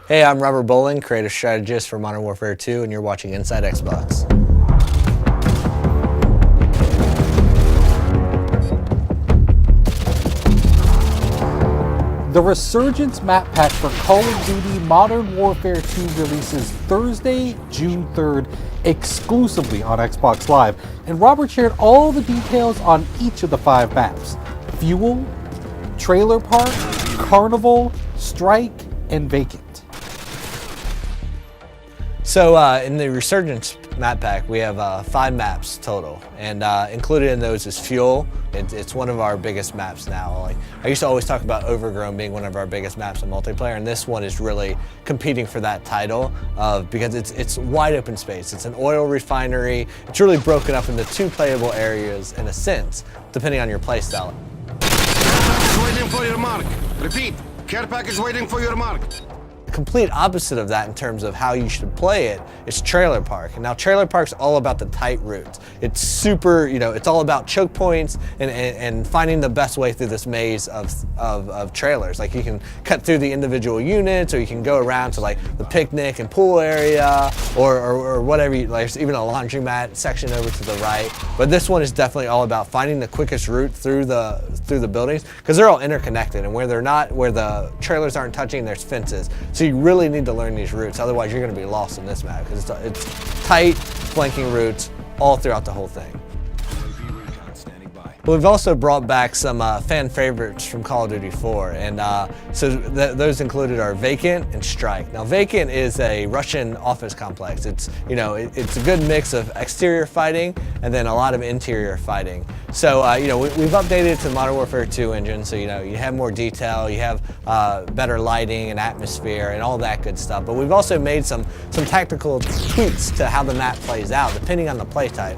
Hey, I'm Robert Bowling, creative strategist for Modern Warfare 2, and you're watching Inside Xbox. The Resurgence map pack for Call of Duty Modern Warfare 2 releases Thursday, June 3rd, exclusively on Xbox Live, and Robert shared all the details on each of the 5 maps: Fuel, Trailer Park, Carnival, Strike, and Vacant. So in the Resurgence map pack, we have 5 maps total, and included in those is Fuel. It's one of our biggest maps now. Like, I used to always talk about Overgrown being one of our biggest maps in multiplayer, and this one is really competing for that title because it's wide open space. It's an oil refinery. It's really broken up into 2 playable areas in a sense, depending on your playstyle. Waiting for your mark. Repeat, care package waiting for your mark. The complete opposite of that in terms of how you should play it is Trailer Park. And now Trailer Park's all about the tight routes. It's super, it's all about choke points and finding the best way through this maze of trailers. Like, you can cut through the individual units, or you can go around to like the picnic and pool area, or whatever. There's even a laundromat section over to the right. But this one is definitely all about finding the quickest route through the buildings, because they're all interconnected, and where the trailers aren't touching, there's fences. So you really need to learn these routes, otherwise you're going to be lost in this map, because it's tight, flanking routes all throughout the whole thing. We've also brought back some fan favorites from Call of Duty 4, and so those included are Vacant and Strike. Now, Vacant is a Russian office complex. It's it's a good mix of exterior fighting and then a lot of interior fighting. So we've updated it to the Modern Warfare 2 engine, so you have more detail, you have better lighting and atmosphere and all that good stuff. But we've also made some tactical tweaks to how the map plays out depending on the play type.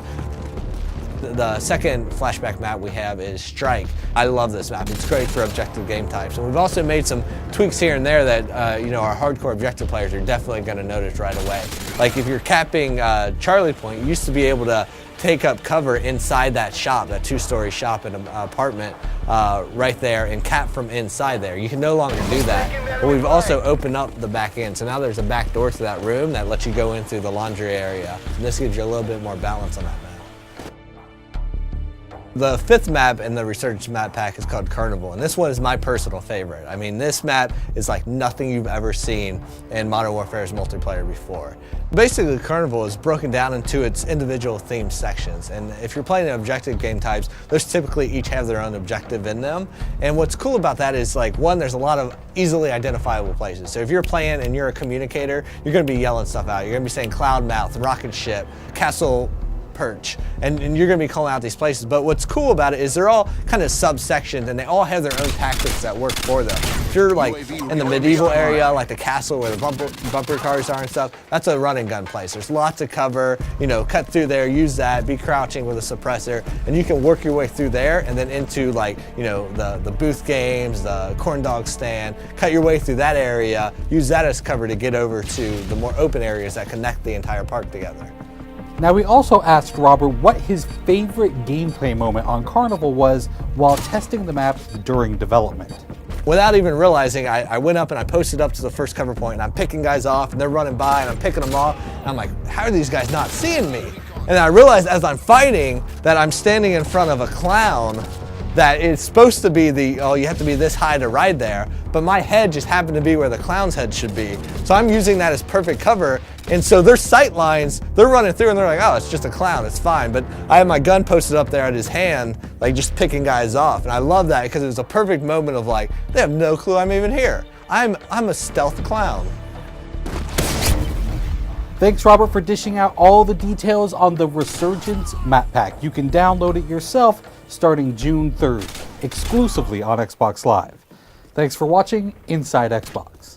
The second flashback map we have is Strike. I love this map. It's great for objective game types. And we've also made some tweaks here and there that our hardcore objective players are definitely going to notice right away. Like, if you're capping Charlie Point, you used to be able to take up cover inside that shop, that 2-story shop in an apartment right there, and cap from inside there. You can no longer do that. But we've also opened up the back end, so now there's a back door to that room that lets you go in through the laundry area. And this gives you a little bit more balance on that map. The 5th map in the Resurgence map pack is called Carnival, and this one is my personal favorite. I mean, this map is like nothing you've ever seen in Modern Warfare's multiplayer before. Basically, Carnival is broken down into its individual themed sections, and if you're playing objective game types, those typically each have their own objective in them. And what's cool about that is, like, one, there's a lot of easily identifiable places. So if you're playing and you're a communicator, you're going to be yelling stuff out. You're going to be saying Cloud Mouth, Rocket Ship, Castle Perch, and you're going to be calling out these places. But what's cool about it is they're all kind of subsections, and they all have their own tactics that work for them. If you're like in the medieval area, like the castle where the bumper cars are and stuff, that's a run and gun place. There's lots of cover, cut through there, use that, be crouching with a suppressor, and you can work your way through there and then into, like, the booth games, the corn dog stand, cut your way through that area, use that as cover to get over to the more open areas that connect the entire park together. Now, we also asked Robert what his favorite gameplay moment on Carnival was while testing the map during development. Without even realizing, I went up and I posted up to the first cover point, and I'm picking guys off, and they're running by, and I'm picking them off, and I'm like, how are these guys not seeing me? And I realized as I'm fighting that I'm standing in front of a clown that it's supposed to be you have to be this high to ride there, but my head just happened to be where the clown's head should be. So I'm using that as perfect cover, and so their sight lines, they're running through and they're like, oh, it's just a clown, it's fine. But I have my gun posted up there at his hand, like just picking guys off, and I love that because it was a perfect moment of like, they have no clue I'm even here. I'm a stealth clown. Thanks, Robert, for dishing out all the details on the Resurgence map pack. You can download it yourself starting June 3rd, exclusively on Xbox Live. Thanks for watching Inside Xbox.